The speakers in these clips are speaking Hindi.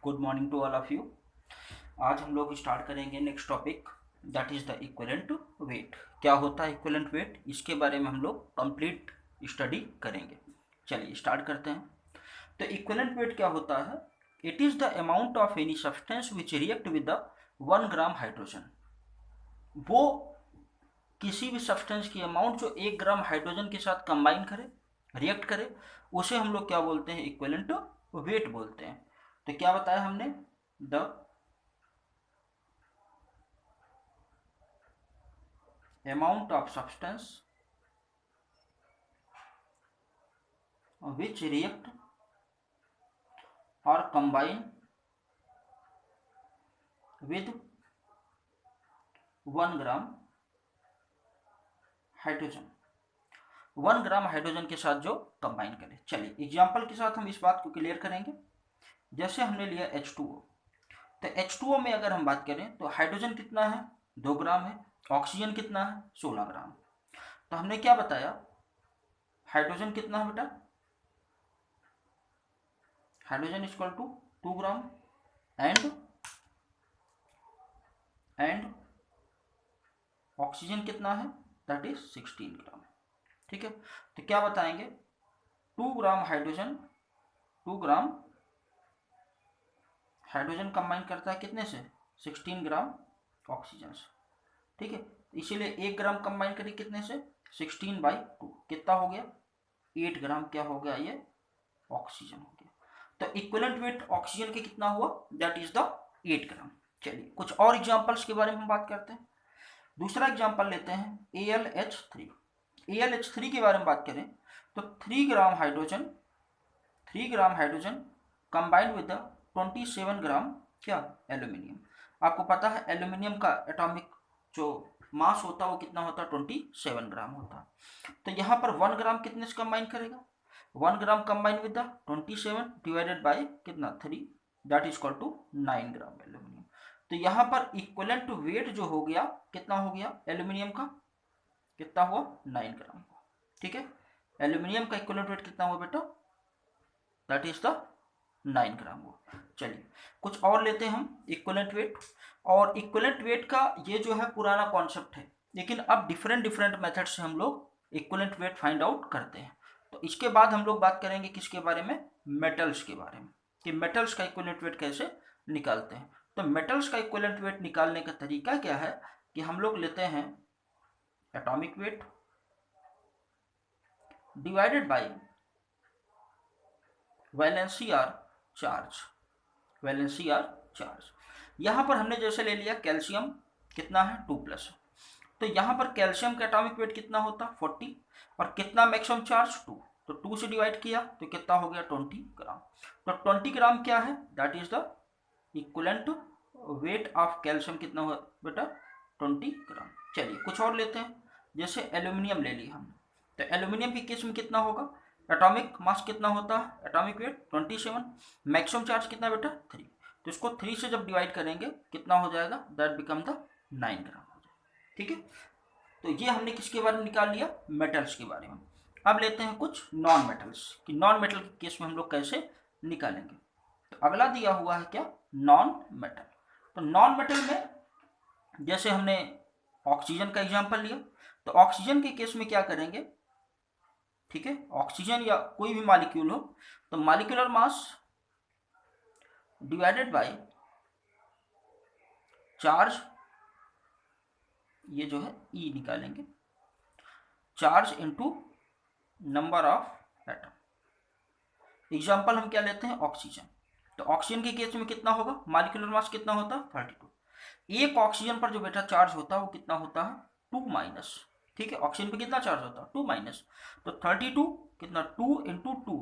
Good morning to all of you. आज हम लोग स्टार्ट करेंगे next topic, that is the equivalent weight. क्या होता है इक्विवेलेंट वेट, इसके बारे में हम लोग कंप्लीट स्टडी करेंगे। चलिए स्टार्ट करते हैं। तो इक्विवेलेंट वेट क्या होता है? It is the amount of any substance which react with the 1 gram hydrogen. वो किसी भी सब्सटेंस की अमाउंट जो 1 ग्राम हाइड्रोजन के साथ कंबाइन करे, रिएक्ट करे, उसे हम लोग क्या बोलते हैं? इक्विवेलेंट वेट बोलते हैं। तो क्या बताया हमने? The amount of substance which react or combine with 1 gram hydrogen, 1 gram hydrogen के साथ जो कंबाइन करे। चलिए एग्जांपल के साथ हम इस बात को क्लियर करेंगे। जैसे हमने लिया H2O, तो H2O में अगर हम बात करें तो हाइड्रोजन कितना है? 2 ग्राम है। ऑक्सीजन कितना है? 16 ग्राम। तो हमने क्या बताया? हाइड्रोजन कितना है बेटा? Hydrogen equal to 2 gram and oxygen कितना है? That is 16 gram. ठीक है, तो क्या बताएंगे? 2 gram hydrogen, 2 gram hydrogen combine करता है कितने से? 16 ग्राम ऑक्सीजन से। ठीक है, इसीलिए 1 ग्राम कंबाइन करिए कितने से? 16/2। कितना हो गया? 8 ग्राम क्या हो गया? ये ऑक्सीजन हो गया। तो इक्विवेलेंट वेट ऑक्सीजन के कितना हुआ? दैट इज द 8 ग्राम। चलिए कुछ और एग्जांपल्स के बारे में हम बात करते हैं। दूसरा एग्जांपल लेते हैं AlH3। AlH3 के बारे में बात करें तो 3 ग्राम हाइड्रोजन कंबाइंड विद 27 ग्राम क्या? एल्यूमिनियम। आपको पता है एल्यूमिनियम का एटॉमिक जो मास होता है वो कितना होता है? 27 ग्राम होता है। तो यहाँ पर 1 ग्राम कितने से कंबाइन करेगा? 1 gram combine with 27 divided by कितना? 3, that is equal to 9 gram aluminium. तो यहाँ पर इक्विवेलेंट वेट जो हो गया कितना हो गया? एल्यूमिनियम का कितना हुआ? 9 ग्राम। ठीक है, एल्यूमिनियम का इक्विवेलेंट वेट कितना हुआ बेटा? दैट इज द 9 ग्राम हुआ। चलिए कुछ और लेते हैं हम इक्विवेलेंट वेट। और इक्विवेलेंट वेट का ये जो है पुराना कॉन्सेप्ट है, लेकिन अब डिफरेंट मेथड से हम लोग इक्विवेलेंट वेट फाइंड आउट करते हैं। तो इसके बाद हम लोग बात करेंगे किसके बारे में? मेटल्स के बारे में, कि मेटल्स का इक्विवेलेंट वेट कैसे निकालते हैं। तो मेटल्स का इक्विवेलेंट वेट निकालने का तरीका क्या है कि हम लोग लेते हैं atomic weight divided by valency or charge. Valency or charge, यहाँ पर हमने जैसे ले लिया कैल्शियम कितना है? 2+। तो यहाँ पर कैल्शियम का एटॉमिक वेट कितना होता? 40। और कितना मैक्सिमम चार्ज? 2। तो 2 से डिवाइड किया तो कितना हो गया? 20 ग्राम। तो 20 ग्राम क्या है? That is the equivalent weight of calcium. कितना हुआ बेटा? 20 ग्राम। चलिए कुछ और लेते हैं, जैसे एल्यूमिनियम ले लिया हमने। तो एल्यूमिनियम की केस में कितना होगा? एटॉमिक मास कितना होता है? Atomic weight 27। मैक्सिमम चार्ज कितना बेटा? 3। तो इसको 3 से जब डिवाइड करेंगे कितना हो जाएगा? दैट बिकम द 9 ग्राम हो जाएगा। ठीक है, तो ये हमने किसके बारे में निकाल लिया? मेटल्स के बारे में। अब लेते हैं कुछ नॉन मेटल्स, कि नॉन मेटल के केस में हम लोग कैसे निकालेंगे। तो अगला दिया हुआ है क्या? Non metal. तो नॉन मेटल में जैसे हमने ऑक्सीजन का एग्जांपल लिया, तो ऑक्सीजन के केस में क्या करेंगे? ठीक है, ऑक्सीजन या कोई भी मॉलिक्यूल हो तो molecular mass divided by charge, ये जो है E निकालेंगे, charge into number of atom. Example हम क्या लेते हैं? ऑक्सीजन। तो ऑक्सीजन के केस में कितना होगा? मॉलिक्यूलर मास कितना होता है? 32। एक ऑक्सीजन पर जो बेटा चार्ज होता है वो कितना होता है? 2-। ठीक है, ऑक्सीजन पे कितना चार्ज होता है? 2-। तो 32 कितना? 2 इंटू 2,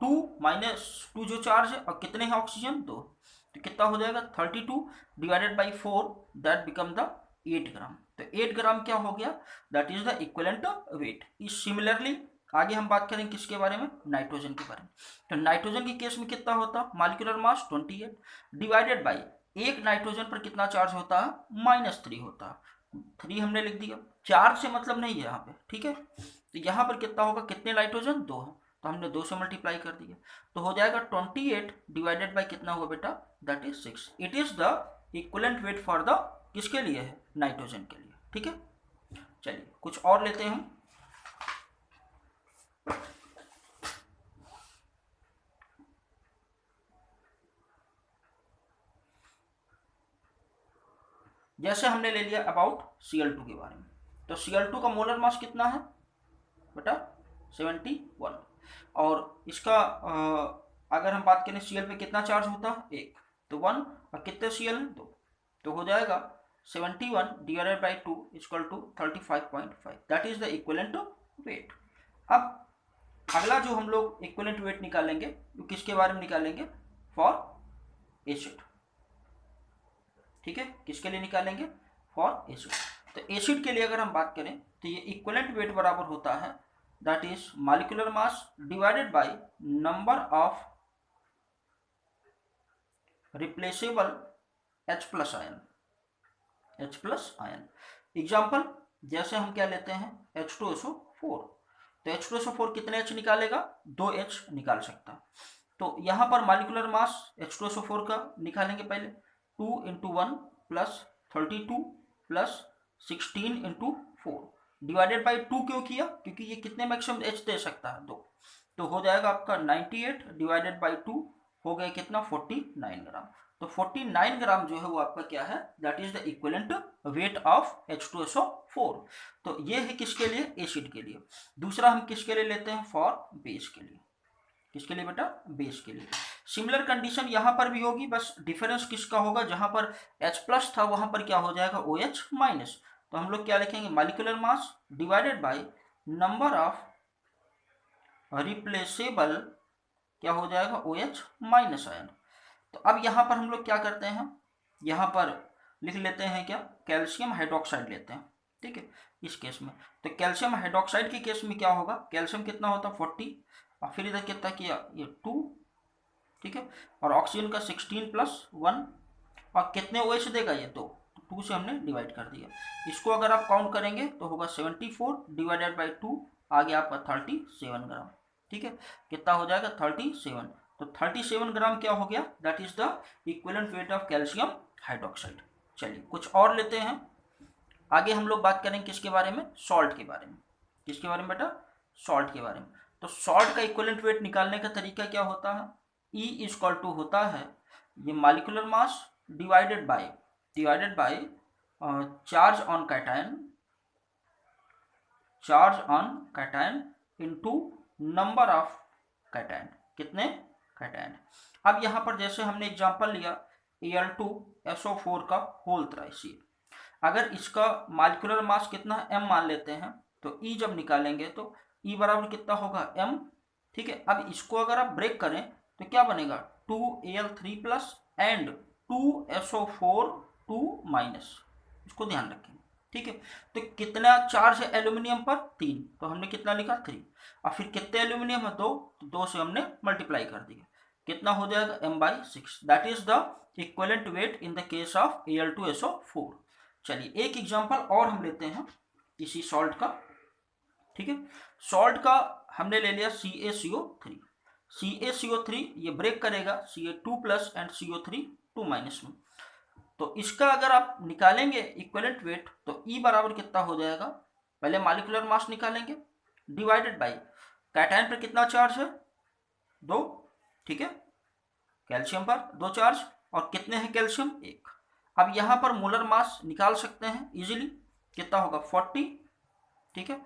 2 - 2 जो चार्ज है, और कितने हैं ऑक्सीजन? 2। तो कितना हो जाएगा? 32 divided by 4, that become the 8 ग्राम। तो 8 ग्राम क्या हो गया? That is the equivalent wait. इस सिमिलरली आगे हम बात करेंगे किसके बारे में? नाइट्रोजन के बारे में। तो नाइट्रोजन के केस में कितना होता? मॉलिक्यूलर मास 28 डिवाइडेड बाई एक नाइट्रोजन पर कितना चार्ज होता है? -3 होता है। 3 हमने लिख दिया, चार्ज से मतलब नहीं है यहाँ पे। ठीक है, तो यहाँ पर कितना होगा? कितने नाइट्रोजन? 2 है, तो हमने 2 से मल्टीप्लाई कर दिया, तो हो जाएगा 28 डिवाइडेड बाई कितना हुआ बेटा, that is 6। It is the equivalent wait for the, किसके लिए है, नाइट्रोजन के लिए। ठीक है, चलिए कुछ और लेते हैं हम। जैसे हमने ले लिया अबाउट Cl2 के बारे में, तो Cl2 का मोलर मास कितना है बेटा, 71। और इसका अगर हम बात करें Cl पे कितना चार्ज होता है, 1, तो 1, और कितने Cl है, 2, तो हो जाएगा 71 divided by 2 equal to 35.5, that is the equivalent weight. अब अगला जो हम लोग इक्विवेलेंट वेट निकालेंगे, वो किसके बारे में निकालेंगे, फॉर एसिड। ठीक है, किसके लिए निकालेंगे, फॉर एसिड। तो एसिड के लिए अगर हम बात करें तो ये इक्विवेलेंट वेट बराबर होता है, that is molecular mass divided by number of replaceable H plus ion, H plus ion. Example, जैसे हम क्या लेते हैं, H2SO4, तो H2SO4 कितने H निकालेगा, 2H निकाल सकता। तो यहाँ पर मॉलिक्यूलर मास H2SO4 का निकालेंगे पहले, 2 into 1 plus 32 plus 16 into 4 divided by 2 क्यों किया, क्योंकि ये कितने मैक्सिमम H दे सकता है, 2, तो हो जाएगा आपका 98 डिवाइडेड बाई 2 हो गया कितना, 49 ग्राम। तो 49 ग्राम जो है वो आपका क्या है, that is the equivalent weight of H2SO4। तो ये है किसके लिए, एसिड के लिए। दूसरा हम किसके लिए लेते हैं, फॉर बेस के लिए। किसके लिए बेटा, बेस के लिए। सिमिलर कंडीशन यहाँ पर भी होगी, बस डिफरेंस किसका होगा, जहाँ पर H प्लस था वहाँ पर क्या हो जाएगा, OH माइनस। तो हम लोग क्या लिखेंगे, molecular mass divided by number of replaceable, क्या हो जाएगा, OH माइनस आयन। तो अब यहाँ पर हम लोग क्या करते हैं, यहाँ पर लिख लेते हैं क्या, कैल्शियम हाइड्रोक्साइड लेते हैं। ठीक है, इस केस में तो कैल्शियम हाइड्रोक्साइड के केस में क्या होगा, कैल्शियम कितना होता है 40, और फिर इधर कितना किया, ये 2, ठीक है, और ऑक्सीजन का 16 प्लस 1, और कितने OH देगा ये, 2 से हमने डिवाइड कर दिया। इसको अगर आप काउंट करेंगे तो होगा 74 डिवाइडेड बाई 2, आ गया आपका 37 ग्राम। ठीक है, कितना हो जाएगा, 37। तो 37 ग्राम क्या हो गया, that is the equivalent weight of calcium hydroxide. चलिए कुछ और लेते हैं। आगे हम लोग बात करेंगे किसके बारे में, सॉल्ट के बारे में। किसके बारे में बेटा, सॉल्ट के बारे में। तो सॉल्ट का इक्विवेलेंट वेट निकालने का तरीका क्या होता है, E इक्वल टू होता है ये molecular mass divided by charge on cation into number of cation, कितने कैटायन। अब यहाँ पर जैसे हमने एग्जांपल लिया Al2SO4 का होल थ्राइस, अगर इसका मॉलिक्यूलर मास कितना m मान लेते हैं, तो E जब निकालेंगे तो E बराबर कितना होगा, m। ठीक है, अब इसको अगर आप ब्रेक करें तो क्या बनेगा, 2Al3 plus and 2SO4 2 minus, इसको ध्यान रखें। ठीक है, तो कितना चार्ज है एल्यूमिनियम पर, 3, तो हमने कितना लिखा 3, और फिर कितने एल्यूमिनियम है, 2, तो 2 से हमने मल्टीप्लाई कर दिया, कितना हो जाएगा, m/6, that is the equivalent wait in the case of Al2SO4। चलिए एक एग्जांपल और हम लेते हैं इसी सॉल्ट का। ठीक है, सॉल्ट का हमने ले लिया CaCO3। CaCO3 ये ब्रेक करेगा Ca2 plus and CO3 2 minus में, तो इसका अगर आप निकालेंगे इक्विवेलेंट वेट तो E बराबर कितना हो जाएगा, पहले मॉलिक्यूलर मास निकालेंगे डिवाइडेड बाय कैटायन पर कितना चार्ज है, 2, ठीक है, कैल्शियम पर 2 चार्ज, और कितने हैं कैल्शियम, 1। अब यहाँ पर मोलर मास निकाल सकते हैं इजीली, कितना होगा 40, ठीक है,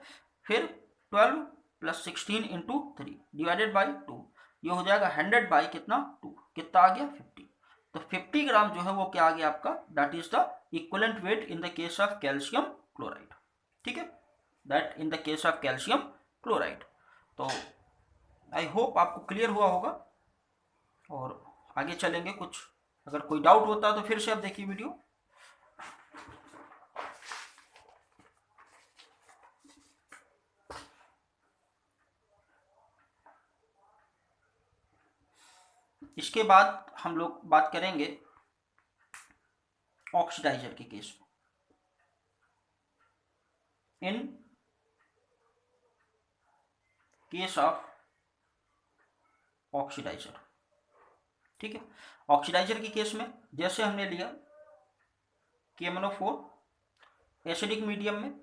फिर 12 प्लस 16 इंटू 3 डिवाइडेड बाई 2, ये हो जाएगा 100 बाई कितना 2, कितना आ गया 50। तो 50 ग्राम जो है वो क्या आ गया आपका, that is the equivalent wait in the case of calcium chloride. ठीक है, that in the case of calcium chloride. तो आई होप आपको क्लियर हुआ होगा, और आगे चलेंगे। कुछ अगर कोई डाउट होता है तो फिर से आप देखिए वीडियो। इसके बाद हम लोग बात करेंगे ऑक्सीडाइजर के केस में। In case of oxidiser. ठीक है, ऑक्सीडाइजर के केस में जैसे हमने लिया KMnO4 एसिडिक मीडियम में,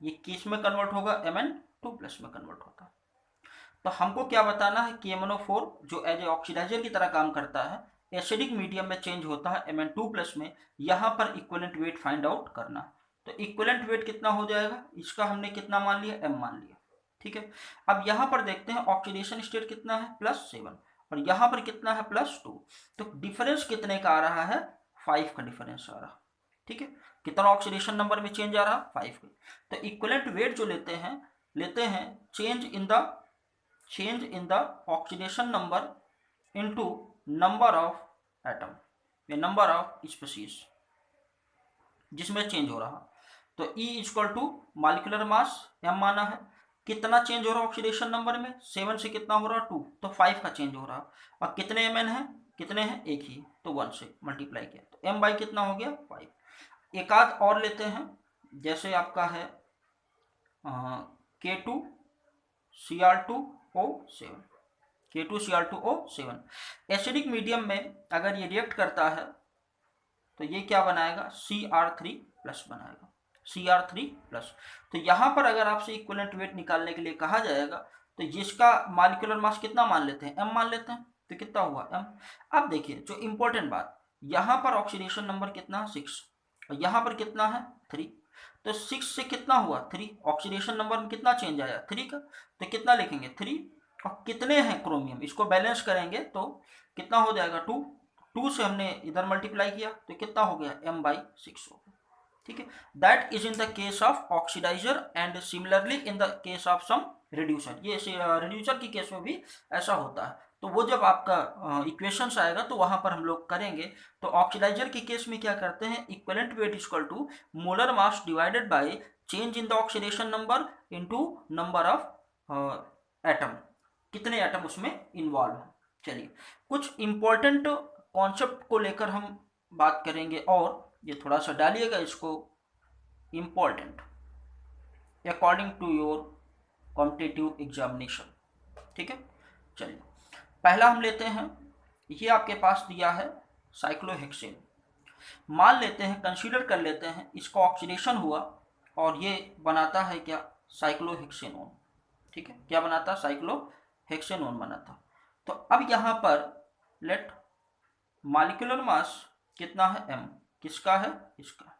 ये किस में कन्वर्ट होगा, Mn2+ में कन्वर्ट होता। तो हमको क्या बताना है, KMnO4 जो एज ए ऑक्सीडाइजर की तरह काम करता है, एसिडिक मीडियम में चेंज होता है Mn2+ में, यहाँ पर इक्विवेलेंट वेट फाइंड आउट करना। तो इक्विवेलेंट वेट कितना हो जाएगा, इसका हमने कितना मान लिया, M मान लिया। ठीक है, अब यहाँ पर देखते हैं ऑक्सीडेशन स्टेट कितना है, +7, और यहाँ पर कितना है, +2। तो डिफरेंस कितने का आ रहा है, 5 का डिफरेंस आ रहा। ठीक है, कितना ऑक्सीडेशन नंबर में चेंज आ रहा, 5 का। तो इक्विवेलेंट वेट जो लेते हैं change in the oxidation number into number of atom, या नंबर ऑफ स्पीशीज जिसमें चेंज हो रहा। तो E = मॉलिक्यूलर मास M माना है, कितना चेंज हो रहा ऑक्सीडेशन नंबर में, 7 से कितना हो रहा, 2, तो 5 का चेंज हो रहा। और कितने Mn है, कितने हैं, एक ही, तो 1 से मल्टीप्लाई किया, तो M बाई कितना हो गया, 5। एक आध और लेते हैं, जैसे आपका है K2Cr2O7, K2Cr2O7 एसिडिक मीडियम में अगर ये रिएक्ट करता है तो ये क्या बनाएगा, Cr3+ बनाएगा, Cr3+। तो यहाँ पर अगर आपसे इक्विवेलेंट वेट निकालने के लिए कहा जाएगा तो जिसका मॉलिक्यूलर मास कितना मान लेते हैं, M मान लेते हैं, तो कितना हुआ, M। अब देखिए जो इंपॉर्टेंट बात, यहाँ पर ऑक्सीडेशन नंबर कितना, 6, और यहाँ पर कितना है, 3। तो 6 से कितना हुआ, 3, ऑक्सीडेशन नंबर में कितना चेंज आया, 3 का, तो कितना लिखेंगे, 3, और कितने हैं क्रोमियम, इसको बैलेंस करेंगे तो कितना हो जाएगा, 2, 2 से हमने इधर मल्टीप्लाई किया तो कितना हो गया, M/6 हो गया। ठीक है, that is in the case of oxidiser and similarly in the case of some reducer. ये रिड्यूसर की केस में भी ऐसा होता है, तो वो जब आपका इक्वेशंस आएगा तो वहां पर हम लोग करेंगे। तो ऑक्सीडाइजर के केस में क्या करते हैं, equivalent wait = molar mass divided by change in the oxidation number into number of atom, कितने एटम उसमें इन्वॉल्व है। चलिए कुछ इंपॉर्टेंट कॉन्सेप्ट को लेकर हम बात करेंगे, और ये थोड़ा सा डालिएगा इसको, important according to your competitive examination. ठीक है, चलिए पहला हम लेते हैं, ये आपके पास दिया है साइक्लोहेक्सेन। मान लेते हैं, कंसीडर कर लेते हैं इसका ऑक्सीडेशन हुआ और ये बनाता है क्या, साइक्लोहेक्सेनोन। ठीक है, क्या बनाता, साइक्लोहेक्सेनोन बनाता। तो अब यहाँ पर लेट मॉलिक्यूलर मास कितना है, M, किसका है, इसका।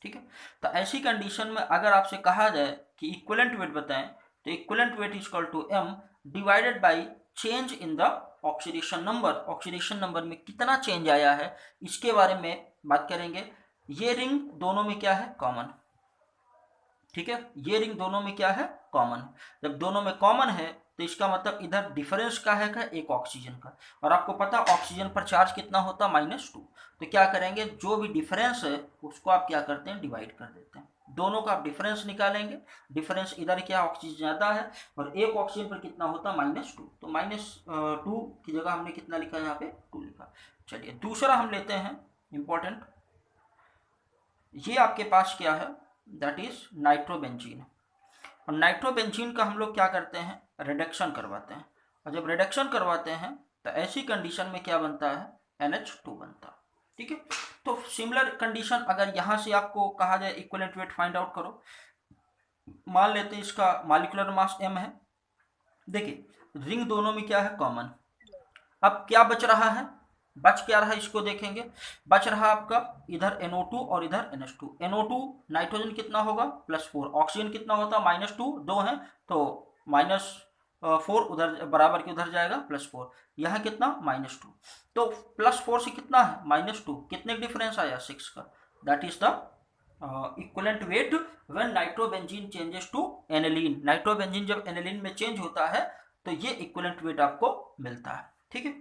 ठीक है, तो ऐसी कंडीशन में अगर आपसे कहा जाए कि इक्विवेलेंट वेट बताएं, तो equivalent wait = M divided by change in the oxidation number, oxidation number में कितना चेंज आया है, इसके बारे में बात करेंगे। ये रिंग दोनों में क्या है, कॉमन। ठीक है, ये रिंग दोनों में क्या है, कॉमन। जब दोनों में कॉमन है तो इसका मतलब इधर डिफरेंस का है, एक ऑक्सीजन का, और आपको पता ऑक्सीजन पर चार्ज कितना होता है, -2। तो क्या करेंगे, जो भी डिफरेंस है उसको आप क्या करते हैं, डिवाइड कर देते हैं, दोनों का आप डिफरेंस निकालेंगे। डिफरेंस इधर क्या, ऑक्सीजन ज़्यादा है और एक ऑक्सीजन पर कितना होता है, -2, तो -2 की जगह हमने कितना लिखा, यहाँ पे 2 लिखा। चलिए दूसरा हम लेते हैं इंपॉर्टेंट, ये आपके पास क्या है, दैट इज नाइट्रोबेंजीन। और नाइट्रोबेंजीन का हम लोग क्या करते हैं, रिडक्शन करवाते हैं, और जब रिडक्शन करवाते हैं तो ऐसी कंडीशन में क्या बनता है, NH2 बनता है। ठीक है, तो सिमिलर कंडीशन अगर यहाँ से आपको कहा जाए इक्विवेलेंट वेट फाइंड आउट करो, मान लेते हैं इसका मॉलिक्यूलर मास M है। देखिए रिंग दोनों में क्या है, कॉमन। अब क्या बच रहा है, बच क्या रहा है, इसको देखेंगे। बच रहा आपका इधर NO2 और इधर NH2। NO2 नाइट्रोजन कितना होगा, +4, ऑक्सीजन कितना होता है, -2, 2 है तो -4 उधर बराबर के उधर जाएगा, +4, यहाँ कितना, -2, तो +4 से कितना है, -2, कितने डिफरेंस आया, 6 का। That is the equivalent weight when nitrobenzene changes to aniline. Nitrobenzene जब एनिलीन में चेंज होता है तो ये इक्विवेलेंट वेट आपको मिलता है। ठीक है,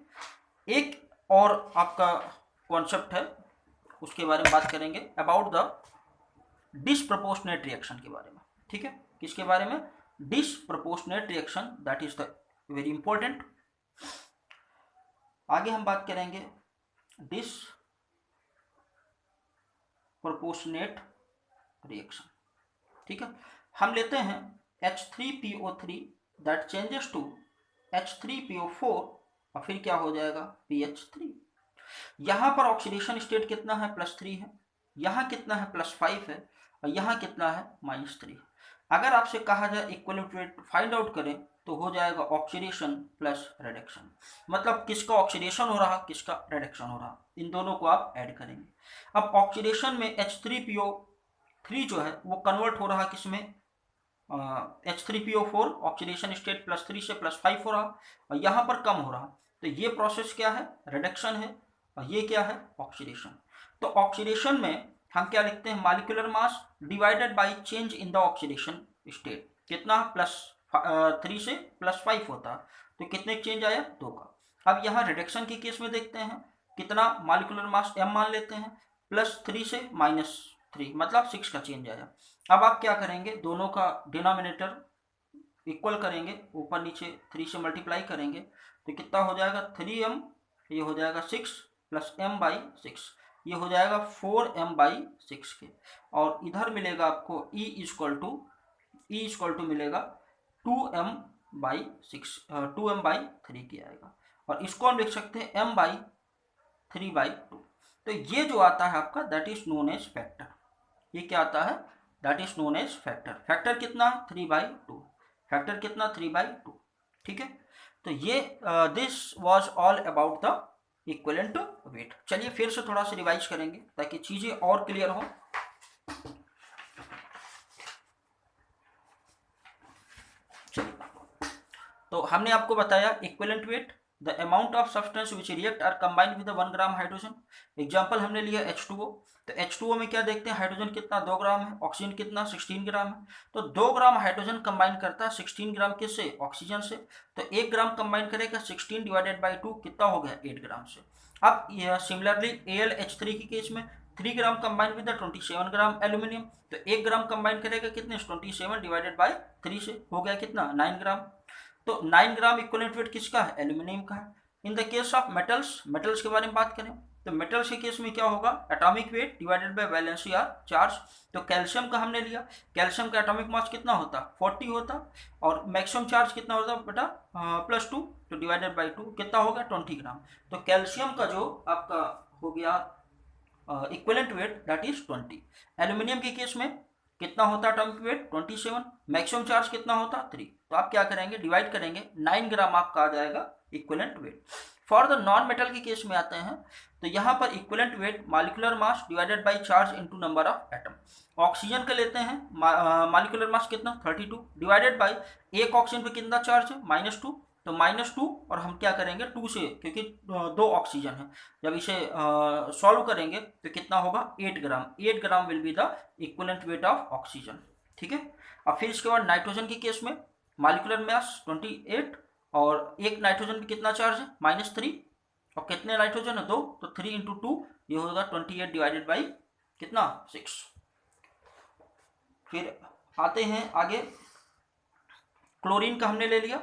एक और आपका कॉन्सेप्ट है, उसके बारे में बात करेंगे, अबाउट द डिसप्रपोर्शनेट रिएक्शन के बारे में। ठीक है, किसके बारे में, disproportionate reaction, that is the very important. आगे हम बात करेंगे डिसप्रपोर्शनेट रिएक्शन। ठीक है, हम लेते हैं H3PO3 that changes to H3PO4 और फिर क्या हो जाएगा PH3। यहाँ पर ऑक्सीडेशन स्टेट कितना है +3 है, यहाँ कितना है +5 है, और यहाँ कितना है -3। अगर आपसे कहा जाए इक्विवेलेंट वेट फाइंड आउट करें तो हो जाएगा ऑक्सीडेशन प्लस रिडक्शन, मतलब किसका ऑक्सीडेशन हो रहा किसका रिडक्शन हो रहा, इन दोनों को आप ऐड करेंगे। अब ऑक्सीडेशन में H3PO3 जो है वो कन्वर्ट हो रहा किसमें, H3PO4 ऑक्सीडेशन स्टेट +3 से +5 हो रहा, और यहाँ पर कम हो रहा, तो ये प्रोसेस क्या है रिडक्शन है, और ये क्या है ऑक्सीडेशन। तो ऑक्सीडेशन में हम क्या लिखते हैं molecular mass divided by change in the oxidation state, कितना +3 से +5 होता, तो कितने चेंज आया 2 का। अब यहाँ रिडक्शन के केस में देखते हैं कितना मॉलिक्यूलर मास m मान लेते हैं, +3 से -3 मतलब 6 का चेंज आया। अब आप क्या करेंगे दोनों का डिनोमिनेटर इक्वल करेंगे, ऊपर नीचे 3 से मल्टीप्लाई करेंगे तो कितना हो जाएगा 3m, ये हो जाएगा 6 + m/6, ये हो जाएगा 4m/6 के, और इधर मिलेगा आपको E इक्वल टू मिलेगा 2m/3 की आएगा, और इसको हम लिख सकते हैं m/3/2। तो ये जो आता है आपका that is known age factor, ये क्या आता है that is known age factor. Factor कितना है 3/2, फैक्टर कितना 3/2, ठीक है। तो ये this was all about the equivalent wait. चलिए फिर से थोड़ा सा रिवाइज करेंगे ताकि चीजें और क्लियर हो। तो हमने आपको बताया equivalent weight the amount of substance which react or combined with 1 gram hydrogen. Example हमने लिया H2O, तो H2O में क्या देखते हैं हाइड्रोजन कितना 2 ग्राम है, ऑक्सीजन कितना 16 ग्राम है, तो 2 ग्राम हाइड्रोजन कंबाइन करता है 16 ग्राम किससे ऑक्सीजन से, तो 1 ग्राम कंबाइन करेगा 16 डिवाइडेड बाई 2 कितना हो गया 8 ग्राम से। अब सिमिलरली AlH3 के केस में 3 ग्राम कंबाइन विद 27 ग्राम एल्यूमिनियम, तो 1 ग्राम कंबाइन करेगा कितने 27 डिवाइडेड बाई 3 से हो गया कितना 9 ग्राम। तो 9 ग्राम इक्विवेलेंट वेट किसका है एल्यूमिनियम का है। इन द केस ऑफ मेटल्स के बारे में बात करें तो मेटल्स के केस में क्या होगा atomic weight divided by valency or charge. तो कैल्शियम का हमने लिया, कैल्शियम का एटॉमिक मास कितना होता 40 होता, और मैक्सिमम चार्ज कितना होता बेटा +2, तो डिवाइडेड बाई 2 कितना होगा 20 ग्राम। तो कैल्शियम का जो आपका हो गया equivalent weight that is 20। Aluminium के केस में कितना होता है एटॉमिक वेट 27, मैक्सिमम चार्ज कितना होता 3, तो आप क्या करेंगे डिवाइड करेंगे 9 ग्राम आपका आ जाएगा equivalent weight. For the non metal के केस में आते हैं तो यहाँ पर equivalent weight molecular mass divided by charge into number of atom. Oxygen का लेते हैं मॉलिक्यूलर मास कितना 32 डिवाइडेड बाय एक ऑक्सीजन पे कितना चार्ज है -2, तो -2 और हम क्या करेंगे 2 से, क्योंकि 2 ऑक्सीजन है, जब इसे सॉल्व करेंगे तो कितना होगा 8 gram, 8 gram will be the equivalent weight of oxygen, ठीक है। अब फिर इसके बाद नाइट्रोजन के केस में मॉलिक्यूलर मास 28, और एक नाइट्रोजन पे कितना चार्ज है -3, और कितने नाइट्रोजन है 2, तो 3 × 2 ये होगा 28 डिवाइडेड बाई कितना 6। फिर आते हैं आगे, क्लोरीन का हमने ले लिया,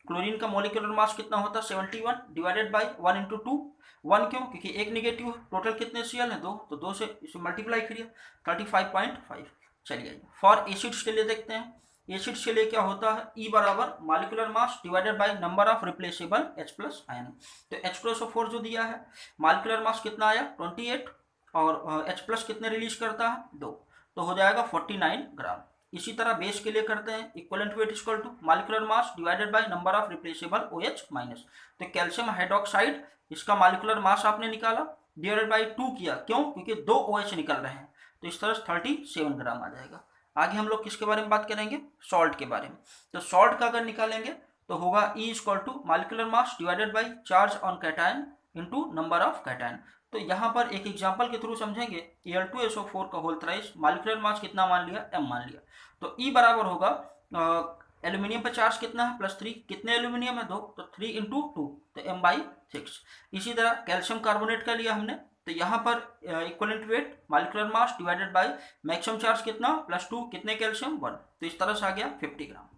क्लोरीन का मॉलिक्यूलर मास कितना होता है 71 डिवाइडेड बाई 1 × 2, 1 क्यों क्योंकि एक निगेटिव है, टोटल कितने Cl है 2, तो 2 से इसे मल्टीप्लाई करिए 35.5। चलिए फॉर एसिड्स के लिए देखते हैं, एसिड्स के लिए क्या होता है E बराबर molecular mass divided by number of replaceable H+ ion. तो H2SO4 जो दिया है मॉलिक्यूलर मास कितना आया 28, और H+ कितने रिलीज करता है 2, तो हो जाएगा 49 ग्राम। इसी तरह बेस के लिए करते हैं equivalent weight equal to molecular mass divided by number of replaceable OH-। तो कैल्शियम हाइड्रोक्साइड इसका मॉलिक्यूलर मास आपने निकाला डिवाइडेड बाय 2 किया, क्यों क्योंकि 2 OH निकल रहे हैं, तो इस तरह 37 ग्राम आ जाएगा। आगे हम लोग किसके बारे में बात करेंगे सॉल्ट के बारे में। तो सॉल्ट का अगर निकालेंगे तो होगा E equal to molecular mass divided by charge on cation into number of cation. तो यहाँ पर एक एग्जांपल के थ्रू समझेंगे, Al2SO4 का होल थ्राइस मॉलिक्यूलर मास कितना मान लिया m मान लिया, तो E बराबर होगा एल्यूमिनियम पर चार्ज कितना है +3, कितने एल्यूमिनियम है 2, तो 3 × 2 तो m/6। इसी तरह कैल्शियम कार्बोनेट का लिया हमने, तो यहाँ पर equivalent weight molecular mass divided by maximum charge कितना +2, कितने कैल्शियम 1, तो इस तरह से आ गया 50 ग्राम,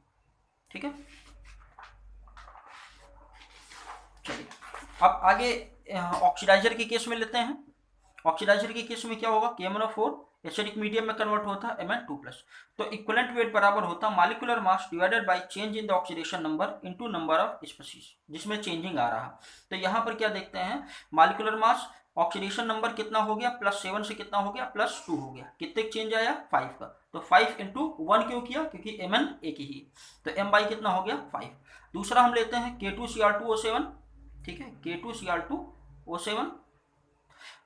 ठीक है। चलिए अब आगे ऑक्सीडाइजर के केस में लेते हैं। ऑक्सीडाइजर के केस में क्या होगा, KMnO4 एसिडिक मीडियम में कन्वर्ट होता है Mn2+। तो इक्विवेलेंट वेट बराबर होता है molecular mass divided by change in the oxidation number into number of species, जिसमें चेंजिंग आ रहा। तो यहाँ पर क्या देखते हैं, मॉलिक्यूलर मास ऑक्सीडेशन नंबर कितना हो गया, +7 से कितना हो गया, +2 हो गया। कितने चेंज आया, 5 का। तो 5 × 1 क्यों किया, क्योंकि Mn एक ही। तो M बाई कितना हो गया, 5। दूसरा हम लेते हैं K2Cr2O7, ठीक है, K2Cr2O7।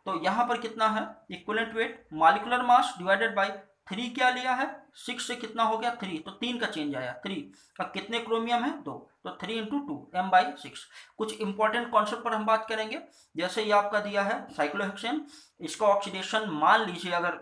तो यहां पर कितना है, equivalent weight molecular mass divided bye 3 क्या लिया है, 6 से कितना हो गया, 3। तो 3 का चेंज आया, 3 का। कितने क्रोमियम है, 2। तो 3 × 2 M/6। कुछ इंपॉर्टेंट कॉन्सेप्ट पर हम बात करेंगे। जैसे ये आपका दिया है साइक्लोहेक्सेन, इसका ऑक्सीडेशन मान लीजिए अगर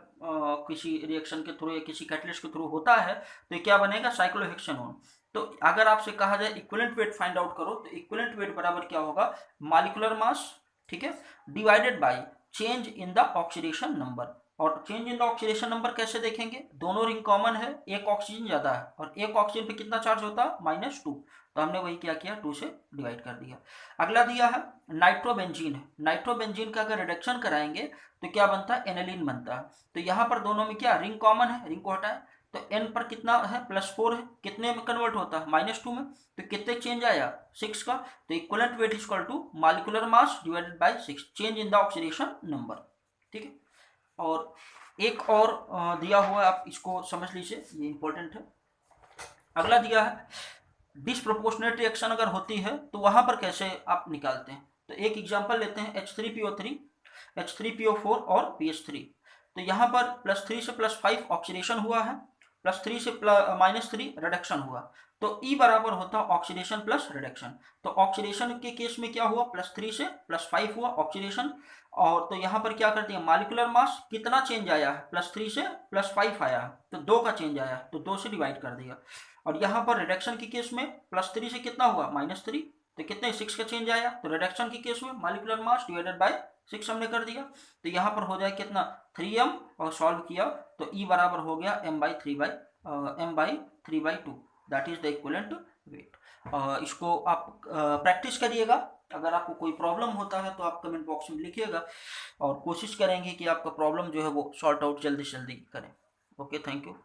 किसी रिएक्शन के थ्रू या किसी कैटलिस्ट के थ्रू होता है तो ये क्या बनेगा, साइक्लोहेक्सेनोन। तो अगर आपसे कहा जाए इक्विवेलेंट वेट फाइंड आउट करो, तो इक्विवेलेंट वेट बराबर क्या होगा, मॉलिक्यूलर मास, ठीक है, divided by change in the oxidation number. और change in the oxidation number कैसे देखेंगे, दोनों रिंग कॉमन है, एक ऑक्सीजन ज्यादा है और एक ऑक्सीजन पे कितना चार्ज होता है, -2। तो हमने वही क्या किया, 2 से डिवाइड कर दिया। अगला दिया है नाइट्रोबेंजीन है। नाइट्रोबेंजीन का अगर रिडक्शन कराएंगे तो क्या बनता है, एनिलीन बनता है। तो यहाँ पर दोनों में क्या रिंग कॉमन है, रिंग को हटाए तो n पर कितना है, +4 है। कितने में कन्वर्ट होता है, -2 में। तो कितने चेंज आया, 6 का। तो equivalent weight equal to molecular mass divided by 6, change in the oxidation number, ठीक है। और एक और दिया हुआ है, आप इसको समझ लीजिए, ये इंपॉर्टेंट है। अगला दिया है डिसप्रोपोर्शनेट रिएक्शन अगर होती है तो वहां पर कैसे आप निकालते हैं। तो एक एग्जांपल लेते हैं H3PO3, H3PO4 और PH3। तो यहाँ पर +3 से +5 ऑक्सीडेशन हुआ है, +3 से -3 रिडक्शन हुआ। तो E बराबर होता है ऑक्सीडेशन प्लस रिडक्शन। तो ऑक्सीडेशन के केस में क्या हुआ, +3 से +5 हुआ ऑक्सीडेशन। और तो यहाँ पर क्या करते हैं, मॉलिक्यूलर मास कितना चेंज आया है, +3 से +5 आया है, तो 2 का चेंज आया, तो 2 से डिवाइड कर दिया। और यहाँ पर रिडक्शन के केस में +3 से कितना हुआ, -3, तो कितने, 6 का चेंज आया। तो रिडक्शन के केस में मॉलिक्यूलर मास डिवाइडेड बाय 6 हमने कर दिया। तो यहाँ पर हो जाए कितना, 3m, और सॉल्व किया तो E बराबर हो गया m/3/2, that is the equivalent wait. इसको आप प्रैक्टिस करिएगा। अगर आपको कोई प्रॉब्लम होता है तो आप कमेंट बॉक्स में लिखिएगा और कोशिश करेंगे कि आपका प्रॉब्लम जो है वो सॉर्ट आउट जल्दी से जल्दी करें। Okay, thank you.